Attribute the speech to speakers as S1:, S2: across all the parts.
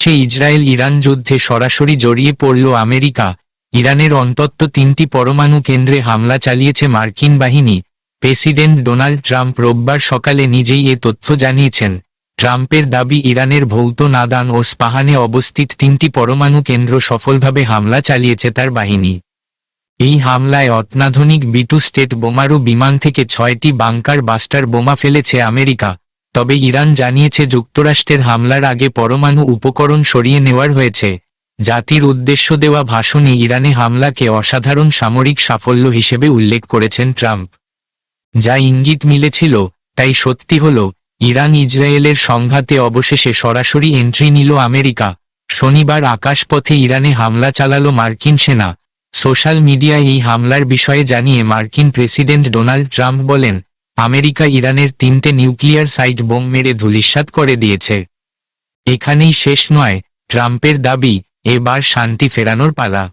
S1: যুক্তরাষ্ট্রে Israel Iran যুদ্ধে সরাসরি জড়িয়ে পড়ল আমেরিকা। ইরানের অন্তত 3টি পরমাণু কেন্দ্রে হামলা চালিয়েছে মার্কিন বাহিনী। প্রেসিডেন্ট ডোনাল্ড ট্রাম্প রোববার সকালে নিজেই এ তথ্য জানিয়েছেন। ট্রাম্পের দাবি, ইরানের ভৌত নাদান ও স্পাহানে অবস্থিত 3টি পরমাণু কেন্দ্র সফলভাবে হামলা চালিয়েছে তার বাহিনী। এই হামলায় অত্যাধুনিক B2 স্টেট বোমারু বিমান থেকে 6টি বাংকার বাস্টার বোমা ফেলেছে আমেরিকা। তবে ইরান জানিয়েছে যুক্তরাষ্ট্রের হামলার আগে পরমাণু উপকরণ সরিয়ে নেওয়ার হয়েছে। জাতির উদ্দেশ্য দেওয়া ভাষণে ইরানে হামলাকে অসাধারণ সামরিক সাফল্য হিসেবে উল্লেখ করেছেন ট্রাম্প। যা ইঙ্গিত মিলেছিল তাই সত্যি হল, ইরান ইসরায়েলের সংঘাতে অবশেষে সরাসরি এন্ট্রি নিল আমেরিকা। শনিবার আকাশপথে ইরানে হামলা চালালো মার্কিন সেনা। সোশ্যাল মিডিয়ায় এই হামলার বিষয়ে জানিয়ে মার্কিন প্রেসিডেন্ট ডোনাল্ড ট্রাম্প বলেন, আমেরিকা ইরানের 3টে নিউক্লিয়ার সাইট বোম মেরে ধূলিসাৎ করে দিয়েছে। এখানেই শেষ নয়, ট্রাম্পের দাবি, এবার শান্তি ফেরানোর পালা।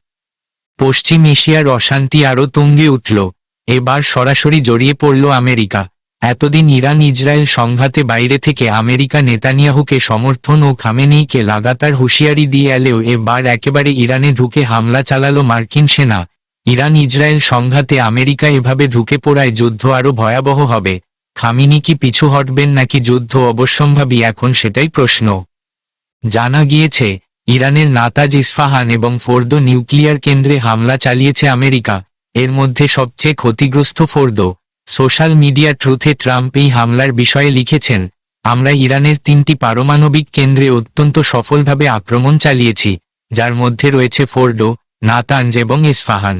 S1: পশ্চিম এশিয়ার অশান্তি আরও তুঙ্গে উঠল। এবার সরাসরি জড়িয়ে পড়ল আমেরিকা। এতদিন ইরান ইসরায়েল সংঘাতে বাইরে থেকে আমেরিকা নেতানিয়াহুকে সমর্থন ও খামেনেইকে লাগাতার হুঁশিয়ারি দিয়ে এলেও এবার একেবারে ইরানে ঢুকে হামলা চালালো মার্কিন সেনা। ইরান ইসরায়েল সংঘাতে আমেরিকা এভাবে ঢুকে পড়ায় যুদ্ধ আরও ভয়াবহ হবে। খামেনি কি পিছু হটবেন নাকি যুদ্ধ অবশ্যম্ভাবী, এখন সেটাই প্রশ্ন। জানা গিয়েছে, ইরানের নাতাজ, ইস্ফাহান এবং ফোর্দো নিউক্লিয়ার কেন্দ্রে হামলা চালিয়েছে আমেরিকা। এর মধ্যে সবচেয়ে ক্ষতিগ্রস্ত ফোর্দো। সোশ্যাল মিডিয়া ট্রুথে ট্রাম্প এই হামলার বিষয়ে লিখেছেন, আমরা ইরানের 3টি পারমাণবিক কেন্দ্রে অত্যন্ত সফলভাবে আক্রমণ চালিয়েছি, যার মধ্যে রয়েছে ফোর্দো, নাতানজ এবং ইস্ফাহান।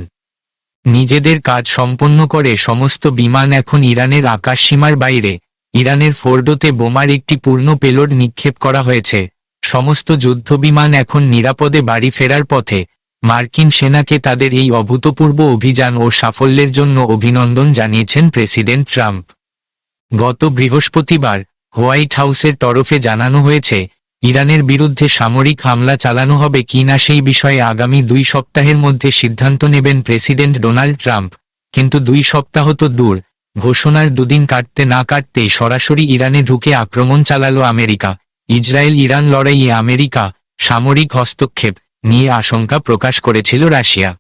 S1: নিজেদের কাজ সম্পন্ন করে সমস্ত বিমান এখন ইরানের আকাশসীমার বাইরে। ইরানের ফোর্দোতে বোমার একটি পূর্ণ পেলোড নিক্ষেপ করা হয়েছে। সমস্ত যুদ্ধবিমান এখন নিরাপদে বাড়ি ফেরার পথে। মার্কিন সেনাকে তাদের এই অভূতপূর্ব অভিযান ও সাফল্যের জন্য অভিনন্দন জানিয়েছেন প্রেসিডেন্ট ট্রাম্প। গত বৃহস্পতিবার হোয়াইট হাউসের তরফে জানানো হয়েছে, ইরানের বিরুদ্ধে সামরিক হামলা চালানো হবে কিনা সেই বিষয়ে আগামী 2 সপ্তাহের মধ্যে সিদ্ধান্ত নেবেন প্রেসিডেন্ট ডোনাল্ড ট্রাম্প। কিন্তু 2 সপ্তাহ তো দূর, ঘোষণার 2 দিন কাটতে না কাটতেই সরাসরি ইরানে ঢুকে আক্রমণ চালালো আমেরিকা। ইসরায়েল ইরান লড়াইয়ে আমেরিকা সামরিক হস্তক্ষেপ নিয়ে আশঙ্কা প্রকাশ করেছিল রাশিয়া।